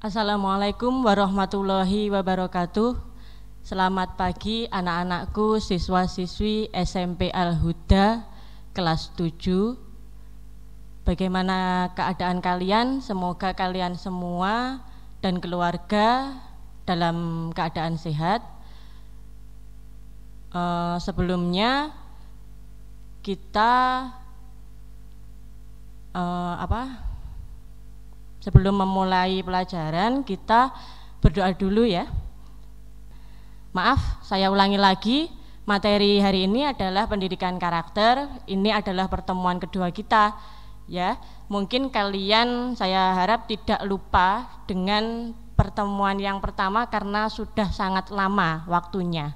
Assalamualaikum warahmatullahi wabarakatuh. Selamat pagi anak-anakku, siswa-siswi SMP Al-Huda kelas 7. Bagaimana keadaan kalian? Semoga kalian semua dan keluarga dalam keadaan sehat. Sebelumnya kita sebelum memulai pelajaran kita berdoa dulu ya. Maaf, saya ulangi lagi, materi hari ini adalah pendidikan karakter. Ini adalah pertemuan kedua kita ya. Mungkin kalian saya harap tidak lupa dengan pertemuan yang pertama karena sudah sangat lama waktunya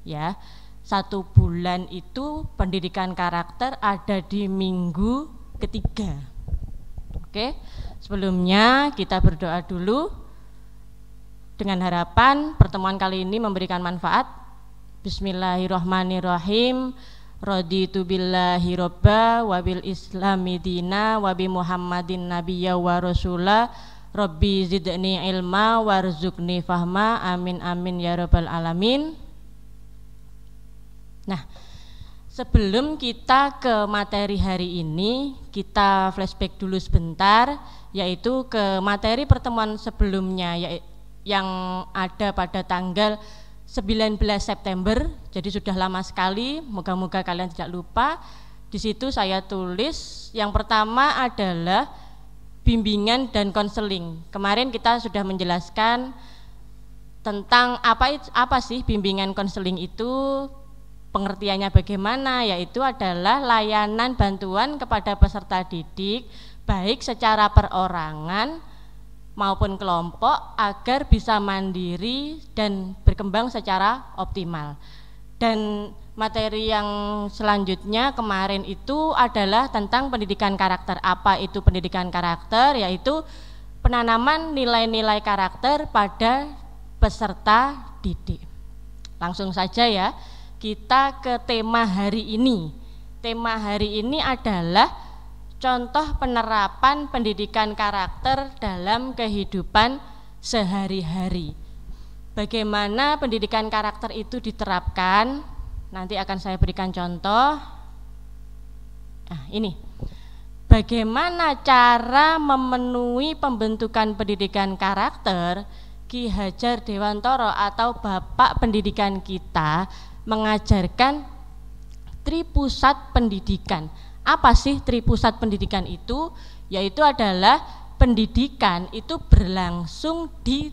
ya. 1 bulan itu pendidikan karakter ada di minggu ketiga. Oke, sebelumnya kita berdoa dulu dengan harapan pertemuan kali ini memberikan manfaat. Bismillahirrahmanirrahim. Raditu billahi robba wa bil islami dina wa bi muhammadin nabiyya wa rasula rabbi zidni ilma warzuqni fahma amin amin ya rabbal alamin. Nah, sebelum kita ke materi hari ini, kita flashback dulu sebentar, yaitu ke materi pertemuan sebelumnya yang ada pada tanggal 19 September. Jadi sudah lama sekali, moga-moga kalian tidak lupa. Di situ saya tulis yang pertama adalah bimbingan dan konseling. Kemarin kita sudah menjelaskan tentang apa sih bimbingan konseling itu. Pengertiannya bagaimana, yaitu adalah layanan bantuan kepada peserta didik baik secara perorangan maupun kelompok agar bisa mandiri dan berkembang secara optimal. Dan materi yang selanjutnya kemarin itu adalah tentang pendidikan karakter. Apa itu pendidikan karakter? Yaitu penanaman nilai-nilai karakter pada peserta didik. Langsung saja ya, kita ke tema hari ini. Tema hari ini adalah contoh penerapan pendidikan karakter dalam kehidupan sehari-hari. Bagaimana pendidikan karakter itu diterapkan? Nanti akan saya berikan contoh. Nah, ini. Bagaimana cara memenuhi pembentukan pendidikan karakter? Ki Hajar Dewantoro atau Bapak Pendidikan kita mengajarkan tripusat pendidikan. Apa sih tripusat pendidikan itu? Yaitu adalah pendidikan itu berlangsung di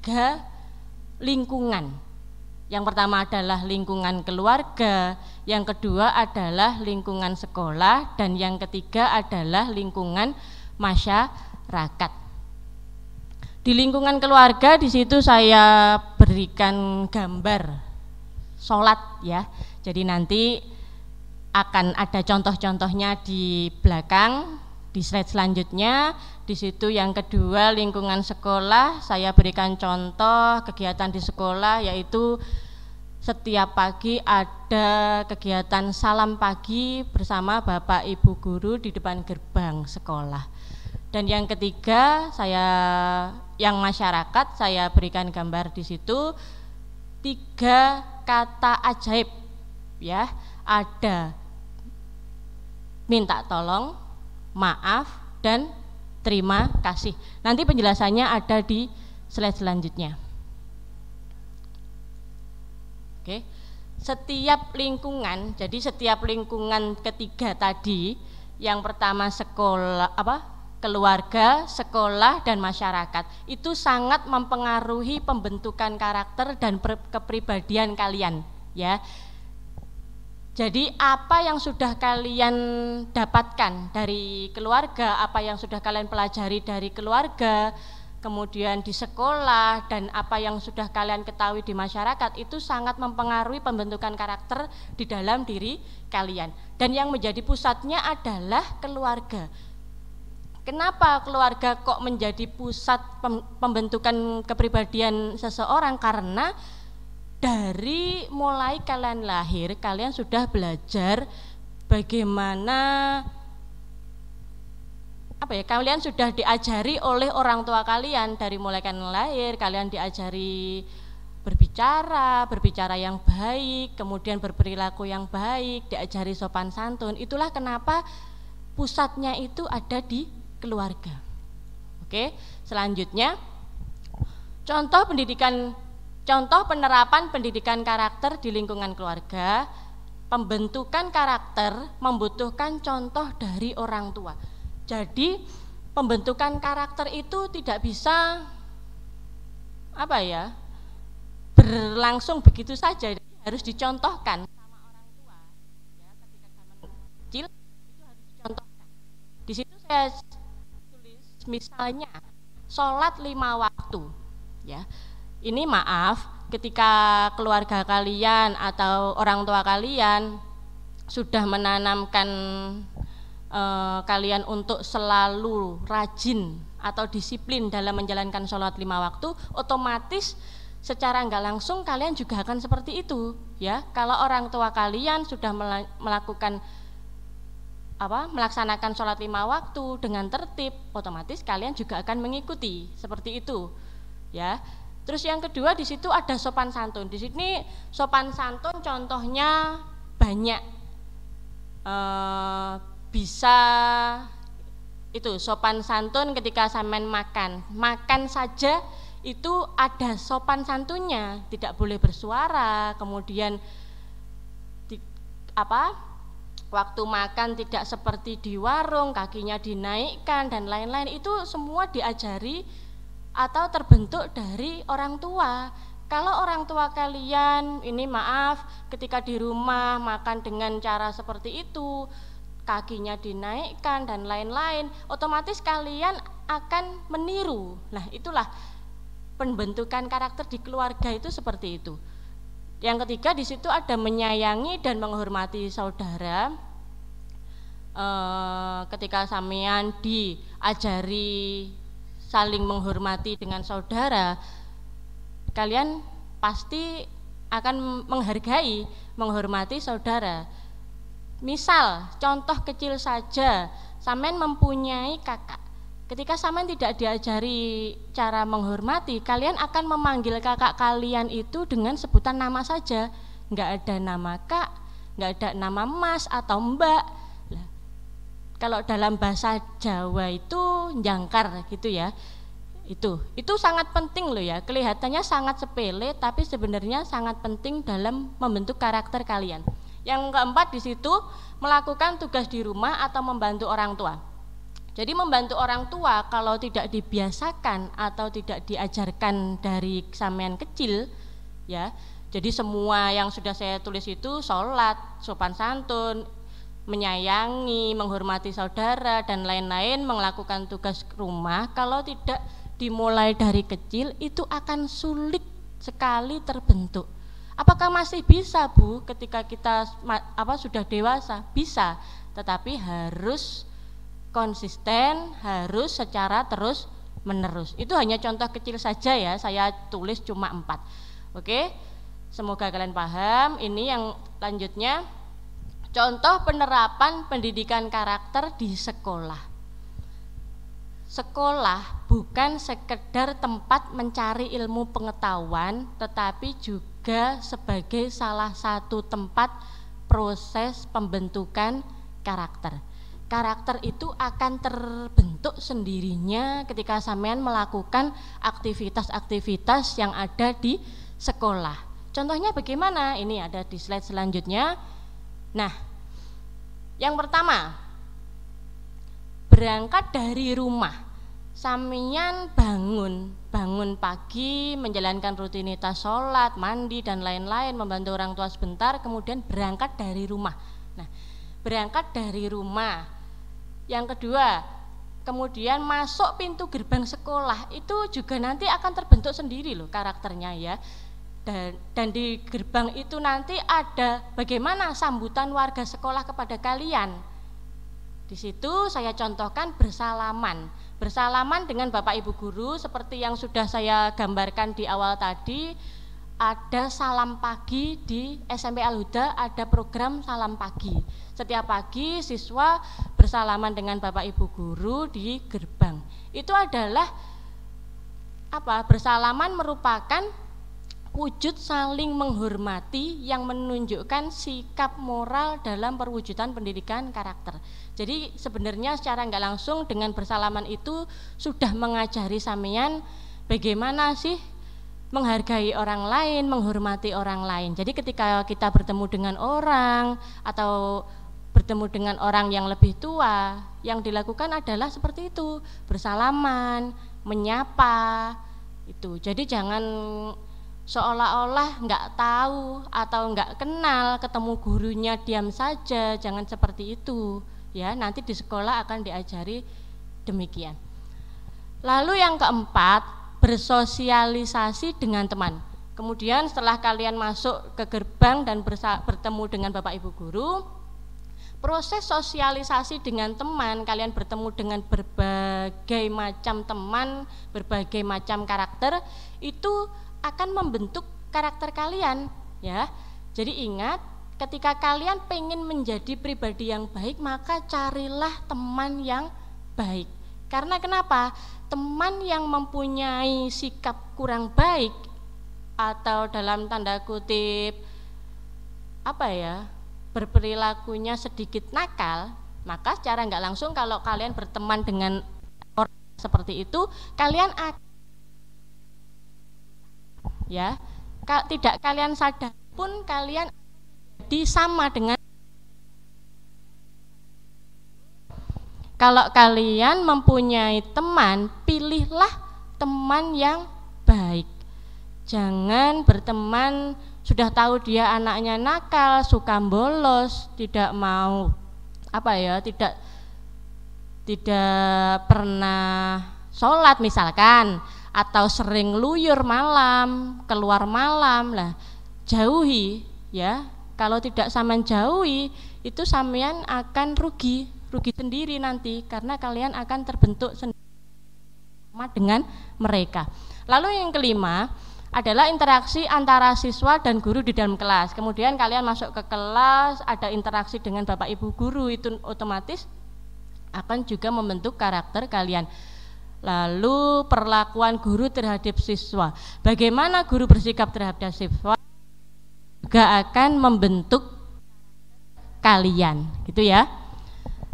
3 lingkungan. Yang pertama adalah lingkungan keluarga, yang kedua adalah lingkungan sekolah, dan yang ketiga adalah lingkungan masyarakat. Di lingkungan keluarga di situ saya berikan gambar sholat ya. Jadi nanti akan ada contoh-contohnya di belakang di slide selanjutnya. Di situ yang kedua lingkungan sekolah, saya berikan contoh kegiatan di sekolah, yaitu setiap pagi ada kegiatan salam pagi bersama Bapak Ibu guru di depan gerbang sekolah. Dan yang ketiga yang masyarakat, saya berikan gambar di situ 3 kata ajaib ya, ada minta tolong, maaf, dan terima kasih. Nanti penjelasannya ada di slide selanjutnya. Oke. Setiap lingkungan, jadi setiap lingkungan ketiga tadi, yang pertama keluarga, sekolah, dan masyarakat, itu sangat mempengaruhi pembentukan karakter dan kepribadian kalian ya. Jadi apa yang sudah kalian dapatkan dari keluarga, apa yang sudah kalian pelajari dari keluarga, kemudian di sekolah, dan apa yang sudah kalian ketahui di masyarakat, itu sangat mempengaruhi pembentukan karakter di dalam diri kalian. Dan yang menjadi pusatnya adalah keluarga. Kenapa keluarga kok menjadi pusat pembentukan kepribadian seseorang? Karena dari mulai kalian lahir, kalian sudah belajar bagaimana apa ya, kalian sudah diajari oleh orang tua kalian dari mulai kalian lahir, kalian diajari berbicara yang baik, kemudian berperilaku yang baik, diajari sopan santun. Itulah kenapa pusatnya itu ada di keluarga. Oke, selanjutnya contoh penerapan pendidikan karakter di lingkungan keluarga. Pembentukan karakter membutuhkan contoh dari orang tua. Jadi pembentukan karakter itu tidak bisa berlangsung begitu saja, harus dicontohkan sama orang tua. Ya, ketika zaman kecil itu harus dicontohkan. Di situ saya tulis misalnya sholat 5 waktu. Ya, ini maaf. Ketika keluarga kalian atau orang tua kalian sudah menanamkan kalian untuk selalu rajin atau disiplin dalam menjalankan sholat 5 waktu, otomatis secara nggak langsung kalian juga akan seperti itu, ya. Kalau orang tua kalian sudah melaksanakan sholat 5 waktu dengan tertib, otomatis kalian juga akan mengikuti seperti itu, ya. Terus yang kedua, di situ ada sopan santun. Di sini sopan santun contohnya banyak, bisa itu sopan santun ketika sampean makan saja itu ada sopan santunnya, tidak boleh bersuara, kemudian waktu makan tidak seperti di warung, kakinya dinaikkan dan lain-lain. Itu semua diajari atau terbentuk dari orang tua. Kalau orang tua kalian ini ketika di rumah makan dengan cara seperti itu, kakinya dinaikkan dan lain-lain, otomatis kalian akan meniru. Nah, itulah pembentukan karakter di keluarga itu seperti itu. Yang ketiga, di situ ada menyayangi dan menghormati saudara. Ketika sampean diajari saling menghormati dengan saudara, kalian pasti akan menghargai, menghormati saudara. Misal, contoh kecil saja, sampean mempunyai kakak. Ketika sampean tidak diajari cara menghormati, kalian akan memanggil kakak kalian itu dengan sebutan nama saja, nggak ada nama kak, nggak ada nama mas atau mbak. Kalau dalam bahasa Jawa itu jangkar gitu ya. Itu sangat penting loh ya. Kelihatannya sangat sepele tapi sebenarnya sangat penting dalam membentuk karakter kalian. Yang keempat, di situ melakukan tugas di rumah atau membantu orang tua. Jadi membantu orang tua kalau tidak dibiasakan atau tidak diajarkan dari sampean kecil, ya. Jadi semua yang sudah saya tulis itu sholat, sopan santun, menyayangi, menghormati saudara dan lain-lain, melakukan tugas rumah, kalau tidak dimulai dari kecil itu akan sulit sekali terbentuk. Apakah masih bisa, Bu, ketika kita sudah dewasa? Bisa, tetapi harus konsisten, harus secara terus menerus. Itu hanya contoh kecil saja ya, saya tulis cuma 4. Oke, semoga kalian paham. Ini yang lanjutnya, contoh penerapan pendidikan karakter di sekolah. Sekolah bukan sekedar tempat mencari ilmu pengetahuan, tetapi juga sebagai salah satu tempat proses pembentukan karakter. Karakter itu akan terbentuk sendirinya ketika sampean melakukan aktivitas-aktivitas yang ada di sekolah. Contohnya bagaimana? Ini ada di slide selanjutnya. Nah, yang pertama, berangkat dari rumah. Sampeyan bangun pagi, menjalankan rutinitas sholat, mandi dan lain-lain, membantu orang tua sebentar, kemudian berangkat dari rumah. Nah, berangkat dari rumah. Yang kedua, kemudian masuk pintu gerbang sekolah, itu juga nanti akan terbentuk sendiri loh karakternya ya. Dan di gerbang itu nanti ada bagaimana sambutan warga sekolah kepada kalian. Di situ saya contohkan bersalaman dengan Bapak Ibu guru seperti yang sudah saya gambarkan di awal tadi. ada salam pagi di SMP Al-Huda, ada program salam pagi. Setiap pagi siswa bersalaman dengan Bapak Ibu guru di gerbang. Itu adalah apa? Bersalaman merupakan wujud saling menghormati yang menunjukkan sikap moral dalam perwujudan pendidikan karakter. Jadi sebenarnya secara nggak langsung dengan bersalaman itu sudah mengajari sampeyan bagaimana sih menghargai orang lain, menghormati orang lain. Jadi ketika kita bertemu dengan orang atau bertemu dengan orang yang lebih tua, yang dilakukan adalah seperti itu, bersalaman, menyapa, itu. Jadi jangan seolah-olah nggak tahu atau nggak kenal, ketemu gurunya diam saja, jangan seperti itu. Ya, nanti di sekolah akan diajari demikian. Lalu yang keempat, bersosialisasi dengan teman. Kemudian setelah kalian masuk ke gerbang dan bertemu dengan Bapak Ibu guru, proses sosialisasi dengan teman, kalian bertemu dengan berbagai macam teman, berbagai macam karakter, itu akan membentuk karakter kalian, ya. Jadi ingat, ketika kalian pengen menjadi pribadi yang baik, maka carilah teman yang baik. Karena kenapa? Teman yang mempunyai sikap kurang baik atau dalam tanda kutip berperilakunya sedikit nakal, maka secara nggak langsung kalau kalian berteman dengan orang seperti itu, kalian tidak kalian sadar pun kalian jadi sama dengan. Kalau kalian mempunyai teman, pilihlah teman yang baik. Jangan berteman sudah tahu dia anaknya nakal, suka bolos, tidak mau tidak pernah sholat misalkan, atau sering luyur malam, keluar malam lah, jauhi ya. Kalau tidak sampean jauhi, itu sampean akan rugi sendiri nanti, karena kalian akan terbentuk sendiri dengan mereka. Lalu yang kelima adalah interaksi antara siswa dan guru di dalam kelas. Kemudian kalian masuk ke kelas, ada interaksi dengan Bapak Ibu guru, itu otomatis akan juga membentuk karakter kalian. Lalu perlakuan guru terhadap siswa, bagaimana guru bersikap terhadap siswa juga akan membentuk kalian, gitu ya.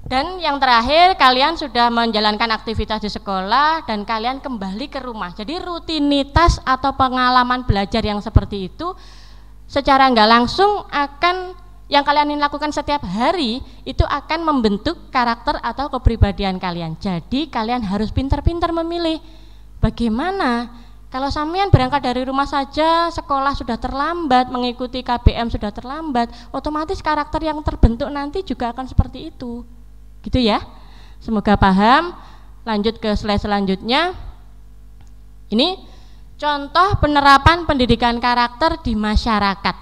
Dan yang terakhir, kalian sudah menjalankan aktivitas di sekolah dan kalian kembali ke rumah. Jadi rutinitas atau pengalaman belajar yang seperti itu secara nggak langsung akan, yang kalian lakukan setiap hari itu akan membentuk karakter atau kepribadian kalian. Jadi kalian harus pintar-pintar memilih. Bagaimana kalau sampean berangkat dari rumah saja, sekolah sudah terlambat, mengikuti KBM sudah terlambat, otomatis karakter yang terbentuk nanti juga akan seperti itu. Gitu ya, semoga paham. Lanjut ke slide selanjutnya. Ini contoh penerapan pendidikan karakter di masyarakat.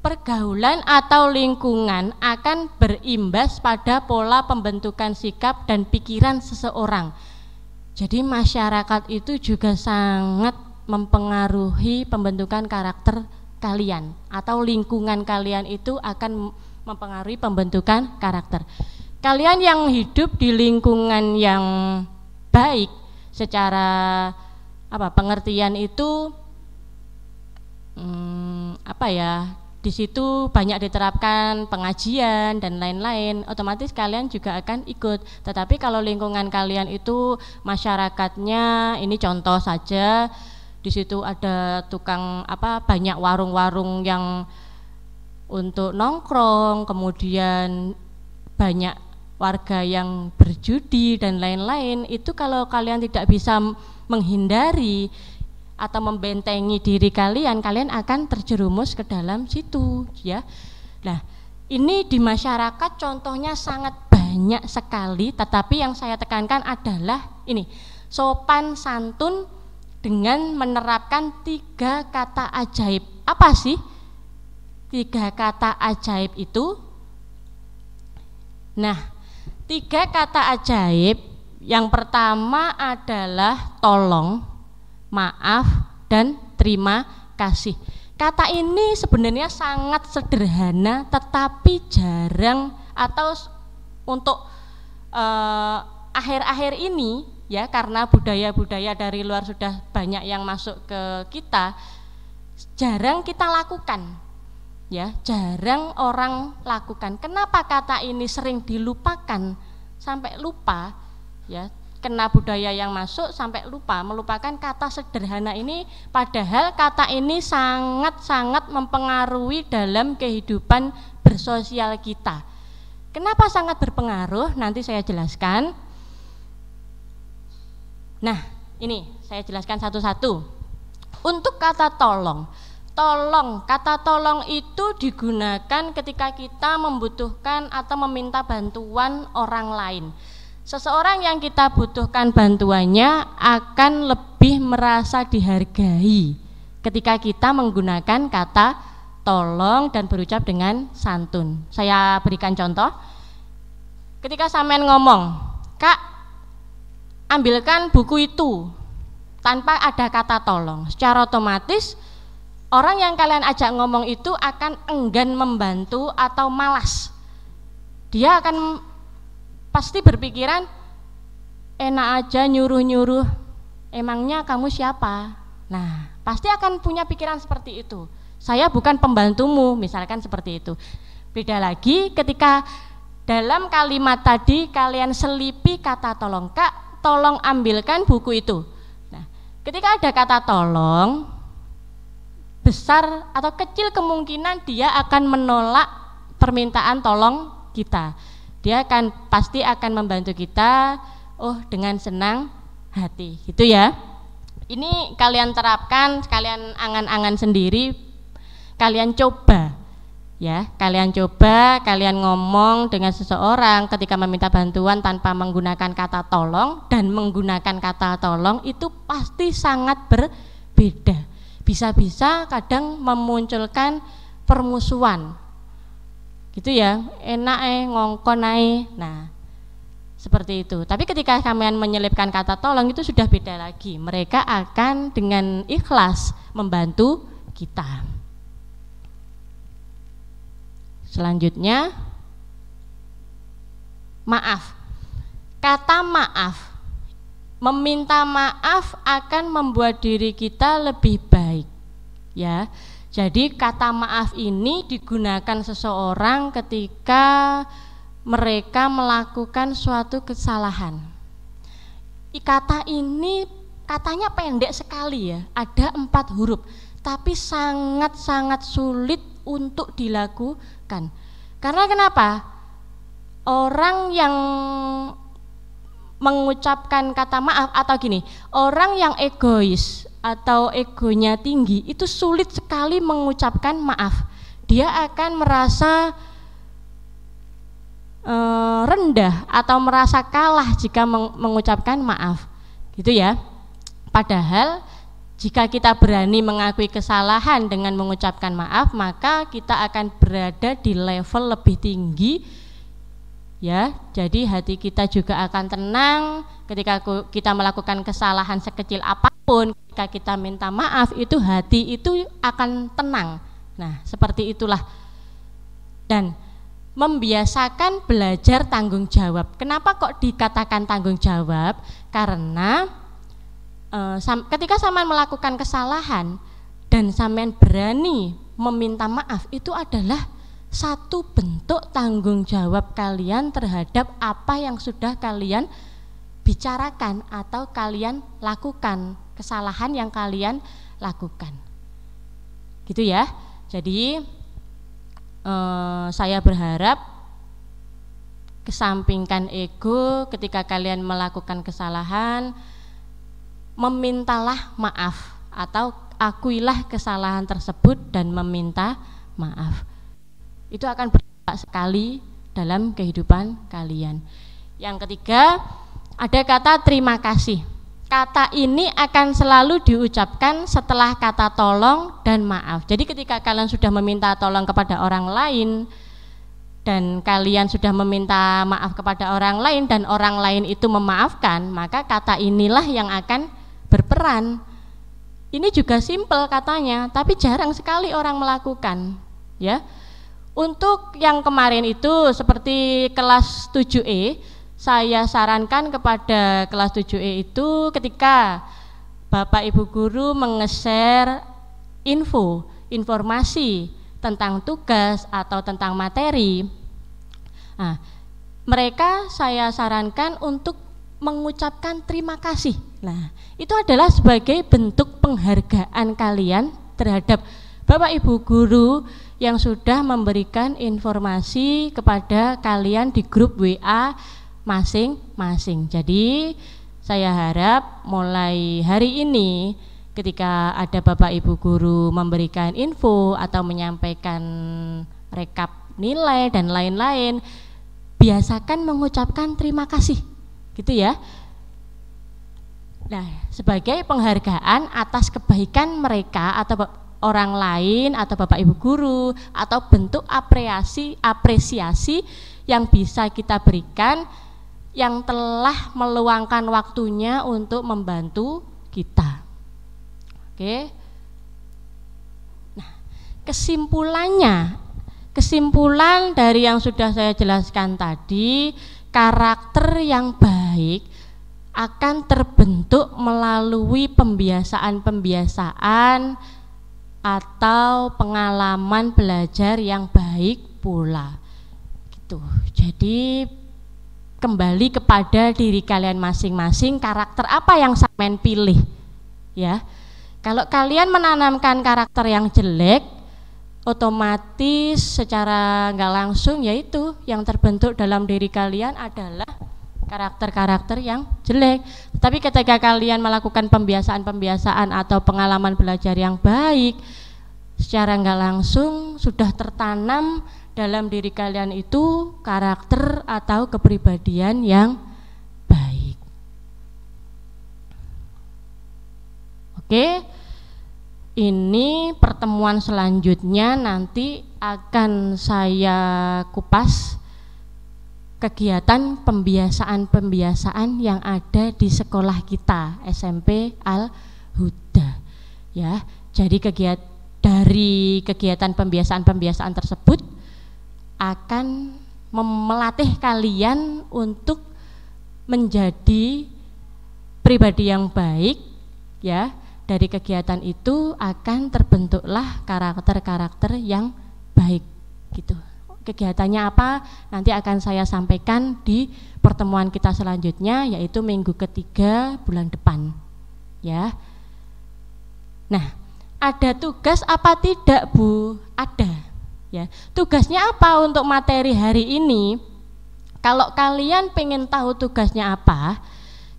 Pergaulan atau lingkungan akan berimbas pada pola pembentukan sikap dan pikiran seseorang. Jadi masyarakat itu juga sangat mempengaruhi pembentukan karakter kalian, atau lingkungan kalian itu akan mempengaruhi pembentukan karakter. Kalian yang hidup di lingkungan yang baik secara pengertian itu di situ banyak diterapkan pengajian dan lain-lain, otomatis kalian juga akan ikut. Tetapi kalau lingkungan kalian itu masyarakatnya, ini contoh saja, di situ ada tukang banyak warung-warung yang untuk nongkrong, kemudian banyak warga yang berjudi dan lain-lain, itu kalau kalian tidak bisa menghindari atau membentengi diri kalian, kalian akan terjerumus ke dalam situ ya. Nah, ini di masyarakat contohnya sangat banyak sekali, tetapi yang saya tekankan adalah ini, sopan santun dengan menerapkan 3 kata ajaib. Apa sih 3 kata ajaib itu? Nah, 3 kata ajaib yang pertama adalah tolong, maaf, dan terima kasih. Kata ini sebenarnya sangat sederhana, tetapi jarang atau untuk akhir-akhir ini ya, karena budaya-budaya dari luar sudah banyak yang masuk ke kita, jarang kita lakukan. Ya, jarang orang lakukan. Kenapa kata ini sering dilupakan sampai lupa? Ya, kena budaya yang masuk sampai lupa, melupakan kata sederhana ini, padahal kata ini sangat-sangat mempengaruhi dalam kehidupan bersosial kita. Kenapa sangat berpengaruh? Nanti saya jelaskan. Nah, ini saya jelaskan satu-satu. Untuk kata tolong, kata tolong itu digunakan ketika kita membutuhkan atau meminta bantuan orang lain. Seseorang yang kita butuhkan bantuannya akan lebih merasa dihargai ketika kita menggunakan kata tolong dan berucap dengan santun. Saya berikan contoh. Ketika sampean ngomong, "Kak, ambilkan buku itu," tanpa ada kata tolong, secara otomatis orang yang kalian ajak ngomong itu akan enggan membantu atau malas. Dia akan pasti berpikiran, enak aja nyuruh-nyuruh, emangnya kamu siapa? Nah, pasti akan punya pikiran seperti itu. Saya bukan pembantumu, misalkan seperti itu. Beda lagi ketika dalam kalimat tadi kalian selipi kata tolong, "Kak, tolong ambilkan buku itu." Nah, ketika ada kata tolong, besar atau kecil kemungkinan dia akan menolak permintaan tolong kita. Dia pasti akan membantu kita, dengan senang hati, gitu ya. Ini kalian terapkan, kalian angan-angan sendiri, kalian coba ya, kalian ngomong dengan seseorang ketika meminta bantuan tanpa menggunakan kata tolong dan menggunakan kata tolong itu pasti sangat berbeda. Bisa-bisa kadang memunculkan permusuhan. Gitu ya, enak ngongkon ae. Nah, seperti itu. Tapi ketika kalian menyelipkan kata tolong itu sudah beda lagi. Mereka akan dengan ikhlas membantu kita. Selanjutnya, maaf. Kata maaf, meminta maaf akan membuat diri kita lebih baik. Ya, jadi kata maaf ini digunakan seseorang ketika mereka melakukan suatu kesalahan. Kata ini katanya pendek sekali ya, ada 4 huruf, tapi sangat-sangat sulit untuk dilakukan. Karena kenapa? Orang yang mengucapkan kata maaf atau gini, orang yang egois atau egonya tinggi itu sulit sekali mengucapkan maaf. Dia akan merasa rendah atau merasa kalah jika mengucapkan maaf, gitu ya. Padahal jika kita berani mengakui kesalahan dengan mengucapkan maaf, maka kita akan berada di level lebih tinggi ya. Jadi hati kita juga akan tenang ketika kita melakukan kesalahan sekecil apapun. Ketika kita minta maaf, itu hati itu akan tenang. Nah, seperti itulah. Dan membiasakan belajar tanggung jawab. Kenapa kok dikatakan tanggung jawab? Karena ketika sampean melakukan kesalahan dan sampean berani meminta maaf, itu adalah satu bentuk tanggung jawab kalian terhadap apa yang sudah kalian bicarakan atau kalian lakukan, kesalahan yang kalian lakukan, gitu ya. Jadi saya berharap kesampingkan ego ketika kalian melakukan kesalahan, memintalah maaf atau akuilah kesalahan tersebut dan meminta maaf. Itu akan berdampak sekali dalam kehidupan kalian. Yang ketiga, ada kata terima kasih. Kata ini akan selalu diucapkan setelah kata tolong dan maaf. Jadi ketika kalian sudah meminta tolong kepada orang lain dan kalian sudah meminta maaf kepada orang lain dan orang lain itu memaafkan, maka kata inilah yang akan berperan Ini juga simpel katanya, tapi jarang sekali orang melakukan, ya. Untuk yang kemarin itu seperti kelas 7E, saya sarankan kepada kelas 7E itu ketika Bapak Ibu guru menge-share informasi tentang tugas atau tentang materi. Nah, mereka saya sarankan untuk mengucapkan terima kasih. Nah, itu adalah sebagai bentuk penghargaan kalian terhadap Bapak Ibu guru yang sudah memberikan informasi kepada kalian di grup WA masing-masing. Jadi, saya harap mulai hari ini ketika ada Bapak Ibu guru memberikan info atau menyampaikan rekap nilai dan lain-lain, biasakan mengucapkan terima kasih. Gitu ya. Nah, sebagai penghargaan atas kebaikan mereka atau orang lain atau Bapak Ibu guru atau bentuk apresiasi yang bisa kita berikan yang telah meluangkan waktunya untuk membantu kita. Oke. Nah, kesimpulan dari yang sudah saya jelaskan tadi, karakter yang baik akan terbentuk melalui pembiasaan-pembiasaan atau pengalaman belajar yang baik pula. Gitu. Jadi kembali kepada diri kalian masing-masing, karakter apa yang sampean pilih, ya. Kalau kalian menanamkan karakter yang jelek, otomatis secara nggak langsung yaitu yang terbentuk dalam diri kalian adalah karakter-karakter yang jelek. Tapi ketika kalian melakukan pembiasaan-pembiasaan atau pengalaman belajar yang baik, secara nggak langsung sudah tertanam dalam diri kalian itu karakter atau kepribadian yang baik. Oke. Ini pertemuan selanjutnya nanti akan saya kupas kegiatan pembiasaan-pembiasaan yang ada di sekolah kita SMP Al-Huda, ya. Jadi dari kegiatan pembiasaan-pembiasaan tersebut akan melatih kalian untuk menjadi pribadi yang baik, ya. Dari kegiatan itu akan terbentuklah karakter-karakter yang baik, gitu. Kegiatannya apa? Nanti akan saya sampaikan di pertemuan kita selanjutnya, yaitu minggu ketiga bulan depan, ya. Nah, ada tugas apa tidak, Bu? Ada, ya. Tugasnya apa untuk materi hari ini? Kalau kalian pengen tahu tugasnya apa,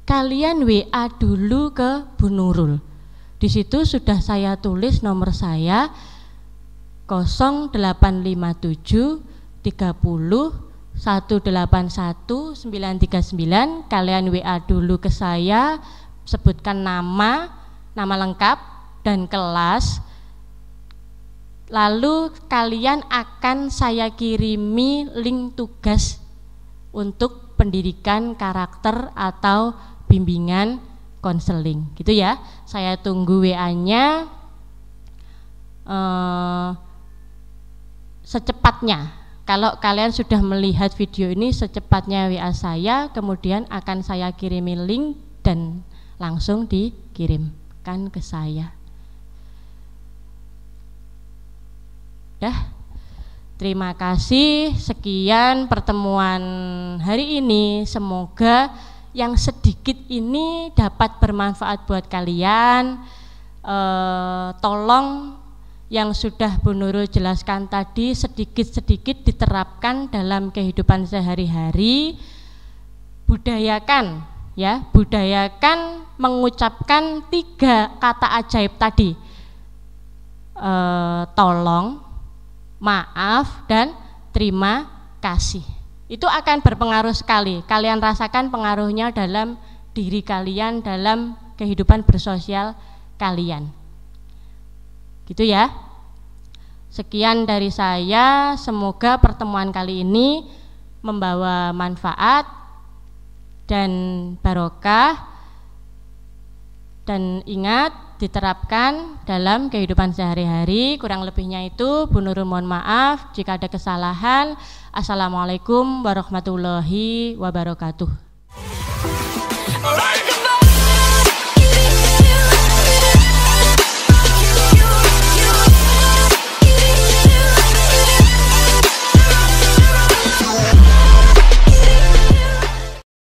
kalian WA dulu ke Bu Nurul. Di situ sudah saya tulis nomor saya 0857 30 181 939. Kalian WA dulu ke saya, sebutkan nama lengkap dan kelas. Lalu kalian akan saya kirimi link tugas untuk pendidikan karakter atau bimbingan konseling, gitu ya. Saya tunggu WA-nya secepatnya. Kalau kalian sudah melihat video ini, secepatnya WA saya, kemudian akan saya kirimi link dan langsung dikirimkan ke saya. Dah. Terima kasih. Sekian pertemuan hari ini. Semoga yang sedikit ini dapat bermanfaat buat kalian. Tolong yang sudah Bu Nurul jelaskan tadi sedikit-sedikit diterapkan dalam kehidupan sehari-hari. Budayakan, ya, budayakan mengucapkan 3 kata ajaib tadi. Tolong, maaf, dan terima kasih. Itu akan berpengaruh sekali. Kalian rasakan pengaruhnya dalam diri kalian, dalam kehidupan bersosial kalian. Gitu ya. Sekian dari saya. Semoga pertemuan kali ini membawa manfaat dan barokah. Dan ingat, diterapkan dalam kehidupan sehari-hari. Kurang lebihnya itu Bu Nurul mohon maaf jika ada kesalahan. Assalamualaikum warahmatullahi wabarakatuh.